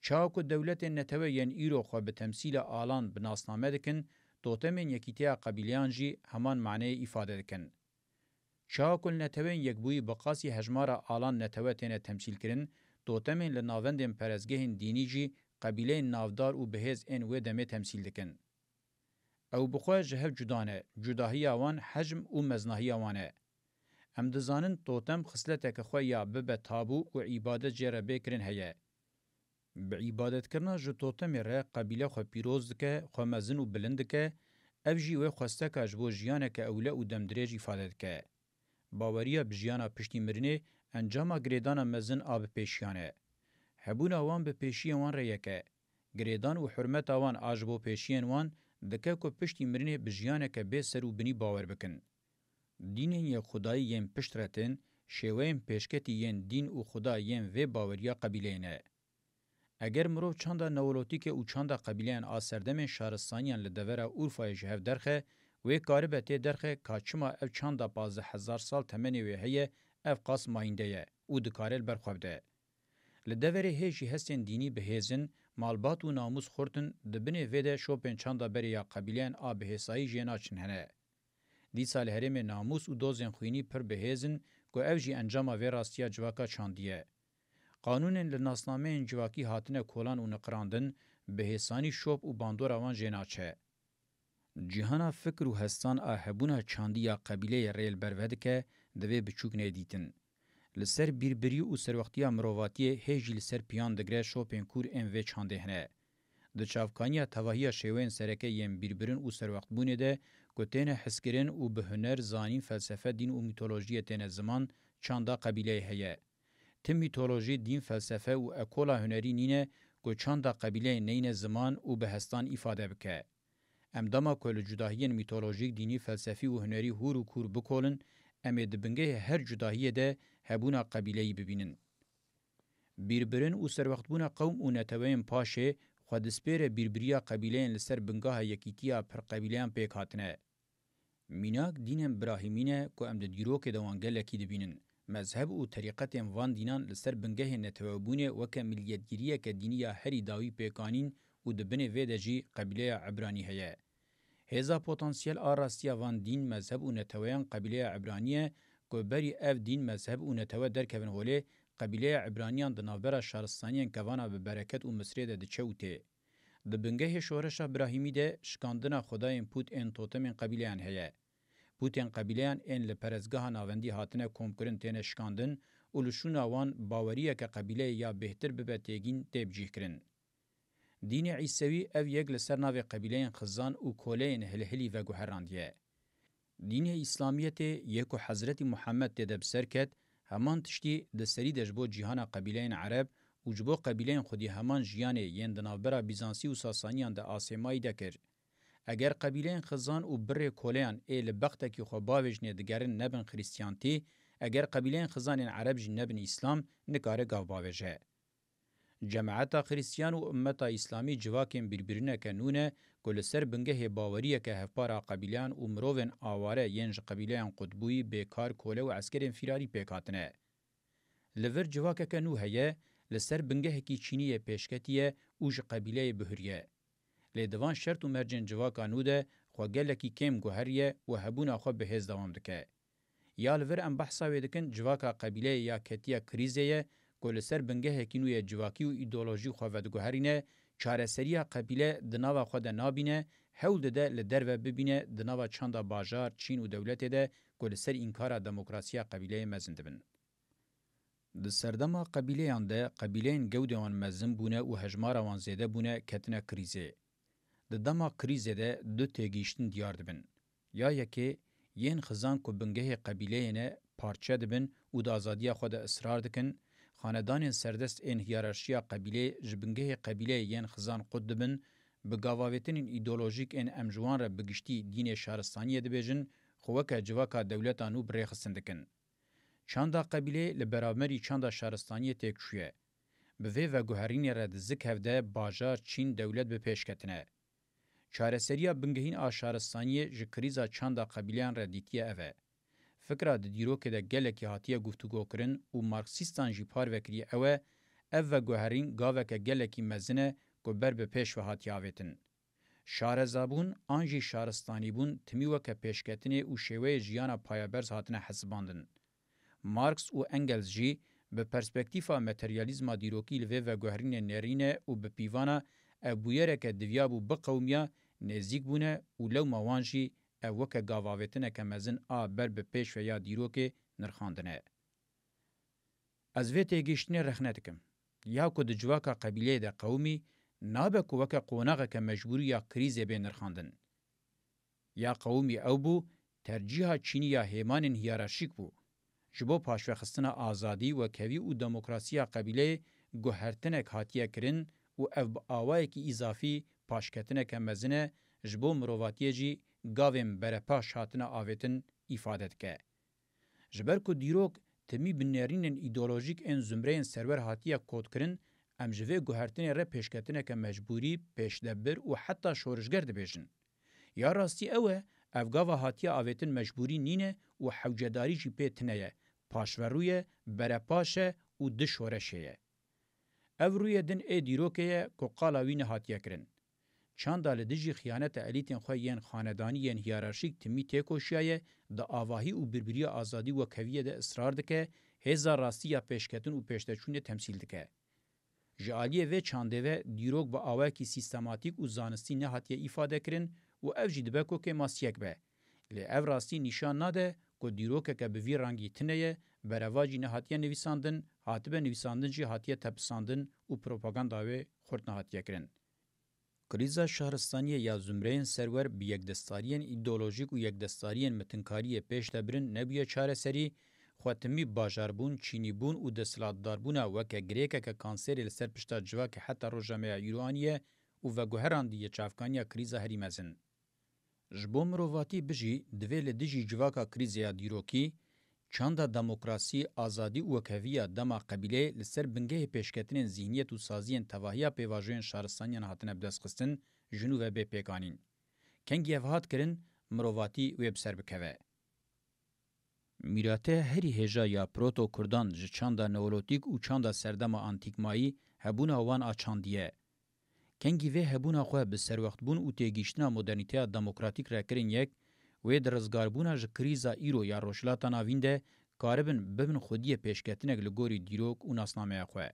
چاوکو دولت نتوه ین ایرو خواه به تمثیل آلان بناسنامه دکن توتمین یکیتیا قبیلیان جی همان معنی افاده دکن. چاوکل نتوین یک بوی بقاسی هجمارا آلان نتوه تینه تمثیل کرن توتمین لناوندین پرزگهین دینی جی قبیله نافدار و بهز این و دمه تمثیل دکن. او بخواه جهف جدانه، جداهی آوان حجم و مزناهی آوانه. ام دزانن توتم خسلته که خواه یا ببه تابو و عبادت جره بکرن هیه. به عبادت کرنا جو توتم ره قبیله خواه پیروز دکه، خواه مزن و بلند دکه، او جی و خواسته که جبو جیانه که اوله و دمدریج افاده دکه. باوریا بجیانا پشتی مرنه انجاما گریدانا مزن آب پیشیانه. هبون آوان به پیشی وان ریکه. گریدان و حرمت آوان آجبو پیشین وان دکه که پشتی مرنه بجیانه که بے سر و بنی باور بکن. دینین یا خدایی ین پشت رتن، شوین پیشکتی ین دین و خدا ین و باوریا قبیله نه. اگر مرو چاندا نولوتیک او چاندا قبیلهان آسردم شهرستانیان لدوره اورفای جهف درخه و کاربته درخه کاچما اف چاندا 15,000 سال تمنی و هیه اف قاس ماینده او دکارل برخوابده. لدوره هیجی هستن دینی بهیزن مالبات و ناموس خورتن دبنه ویده شوپن چاندا بریا قبیلهان آب حسایی جینا چنهنه. دی سال هرم ناموس و دوزن خوینی پر بهیزن کو اف جی انجام و راستیا جواکا چاندیه. قانون لناسنامه جواکی هاتنه کولان و نقراندن به حسانی شوب و باندور آوان جناچه. جهانا فکر و هستان آهبونا چاندیا قبیله ریل برود که دوی بچوک ندیتن. لسر بیربری و سروختیا مروواتی هیجی لسر پیان دگره شوپین کور این وی چانده هنه. د چافکانیا تواهی شیوین سرکه یم بیربرن و سروخت بونه ده گوتین حسکرین و به هنر زانین فلسفه دین و میتولوژی تین زمان چاندا قبیله هیه. تم میتولوژی دین فلسفه و اکولا هنری نینه گو چاندا قبیله نین زمان و به هستان ifade بکه. امداما کل جداهین میتولوژیک دینی فلسفی و هنری هور و کور بکولن امید بنگه هر جداهیه ده هبونا قبیلهی ببینن. بیربرن و سروختبونا قوم و نتوین پاشه خودسپیر بیربریا قبیلهین لسر بنگاه یکیتیا پر قبیلهان پیک هاتنه. میناک دین ابراهیمینه که امد دیروک دوانگل اکی دبینن. مذهب و طریقت وان دینان لسر بنگه نتوابونه وکه ملیتگیریه که دینیا هری داوی پیکانین و دبنه ویده جی قبیله عبرانی هیه. هزا پوتانسیل آراستیا وان دین مذهب و نتویان قبیله عبرانیه که بری اف دین مذهب و نتوه در کون هوله قبیله عبرانیان دنابرا شارستانیان کوانا به برکت و مصری ده چوته. ده بنگه شورش ابراهیمی ده شکاندنا خداین پوت این توتمین قبیلیان هیه. پوتین قبیلیان این لپرزگاه ناوندی هاتنه کومکرن تین شکاندن و لشون آوان باوریه که قبیله یا بهتر ببه تیگین تیبجیه کرن. دین عیسوی او یک لسر ناو قبیلهین خزان و کولین هلهلی و گوهراندیه. دین اسلامیت یکو حضرت محمد تیده بسر کد همان تشتی ده سری دجبو جیهان قبیلهین عرب و جبو قبیلهین خودی همان جیانه ین دنابرا بیزانسی و ساسانیان ده آسیمایی ده کر. اگر قبیلهین خزان و بر کولین ایل بختکی خو باوجنه دگرن نبن خریستیانتی، اگر قبیلهین خزانین عرب جی نبن اسلام نکاره گاو باوجه. جماعت خریستیان و امت اسلامی جواکین بیربرینه که نونه گل سر بنگه باوریه که هفپارا قبیلیان و مروون آواره ینج قبیلیان قطبوی بیکار کوله و عسکر انفراری پیکاتنه. لور جواکه که نو هیه لسر بنگه کی چینی پیشکتیه اوج قبیله بهریه. لیدوان شرط و مرجن جواکا نو ده خواگلکی کم گوهریه و هبون خو بهز دوام دکه. یا لور ام بحثا ویدکن جواکا قبیله یا کتیا کریزه گل سر بنگه کینوی جواکی و ایدئولوژی خو ودگوهرینه چارەسەریya قبیله دناوا خود نابینه هول ده لدر و ببینه دناوا چاندا باجار چین و دولت ده گل سر انکار دموکراسیا قبیله مزند بن. د سردما قبیله انده قبیلهن گودوان مزن بونه و هجمار وان زیده بونه کتنه کریزه. د دما کریزه ده دو تگیشتن دیار دبن. یا یکی ین خزان کو بنگه قبیله نه پارچه دبن و د ازادی خود اصرار دکن خاندان سردست این هیرارشیا قبیله جبنگه قبیله ین خزان قد دبن بگاواویتن ایدئولوژیک این امجوان را بگشتی دین شهرستانی دبیجن خوکه جواکا دولتانو بریخستندکن. چاندا قبیله لبرامری چاندا شهرستانی تکشویه. به وی و گوهرین را دزک هفته باجار چین دولت به پیشکتنه. چارەسەریya بنگهین آ شهرستانی جکریزا چاندا قبیلیان را دیتیه اوه. فکره د دیروکه ده گلکی هاتیه گفتگو کرن و مارکسیستان جی پار وکریه اوه و گوهرین گاوکه گلکی مزنه گو بر به پیش و هاتی آویتن. شارزابون آنجی شارستانی بون تمیوکه پیشکتنه و شوه جیانا پایابرز هاتنه حسباندن. مارکس و انگلز جی به پرسپکتیفا متریالیزما دیروکی لوه و گوهرین نرینه و به پیوانا ابویره که دویابو بقومیا نزیک بونه و لو موانجی اوکه گاواویتنه که مزن بر به پیش و یا دیروکه نرخاندنه. از وی تیگیشتنه رخنه دکم. یا که ده جواکا قبیله ده قومی نابه که وکه قوناغه که مجبوری یا کریزه به نرخاندن. یا قومی او بو ترجیح چینی یا هیمان هیرارشیک بو. جبو پاشوخستنه آزادی و کوی و دموکراسی قبیله گوهرتنک هاتیه کرن و او آوائه که اضافی پاشکتنه که مزنه جبو مرواتیه جی گاویم برپاش هاتنه آویتن افادت که. جبر که دیروک تمی بنیرین ایدئولوژیک ان زمره سرور هاتیه کود کرن ام جوه گوهرتنه ره پیشکتنه که مجبوری پیشدبر و حتی شورشگرد بیشن. یا راستی اوه افگاوا هاتیه آویتن مجبوری نینه و حوجداری جی پیتنه پاشورویه برپاشه و دشورشه. او روی دن ای دیروکه که قالاوین هاتیه کرن. چاندا لدیجی خیانت الیتین خو یین خاندانی یین هیرارشیک تمی تکوشیای د آواهی او بربری آزادی و کویه د اصرار دکه هزار راستی یا پیشکتن او پیشتچون تمثیل دکه جالیه و چانده و دیروگ با آوه کی سیستماتیک او زانستی نه هاتیه ifade کرن و اف جی دبکو که ماسیک به لی اف راستی نشان ناده که دیروگ که به وی رنگی تنه برواجی نه هاتیه نویساندن هاتبه نویساندن جی هاتیه تپساندن و پروپاگانداوی خورد نه هاتیه کرن. کریزا شهرستانی یا زمرین سرور بی یک دستاریین ایدئولوژیک و یک دستاریین متنکاری پیش دبرن نبیه چاره سری خواتمی باجاربون، چینیبون و دستلاتداربون وکه گریکه که کانسری لسر پشتا جوا که حتی روژامه ایرانیه و وگوهران دیه چافکانیا کریزا هری مزن. جبو مروواتی بجی دوی لدیجی جواکا کریزیا دیروکی چاندا دموکراسی، آزادی و وکویه دما قبیله لسر بنگه پیشکتنین ذهنیت و سازین تواهیا پیواجوین شهرستانیان هاتنه بدستخستن جنو و بی پیکانین. کنگی افهات کرن مروواتی ویب سر بکوه. میراته هری هجا یا پروتو کردان ج چاندا نولوتیک و چاندا سردما آنتیکمایی هبونا وان آچاندیه. کنگی وی هبونا خواه به سروقت بون و تیگیشتنا مدرنیته دموکراتیک را کرن یک و درزگاربونا ج کریزا ایرو یا روشلاتا ناوینده کاربن ببن خودی پیشکتنگ لگوری دیروک و ناسنامه خواه.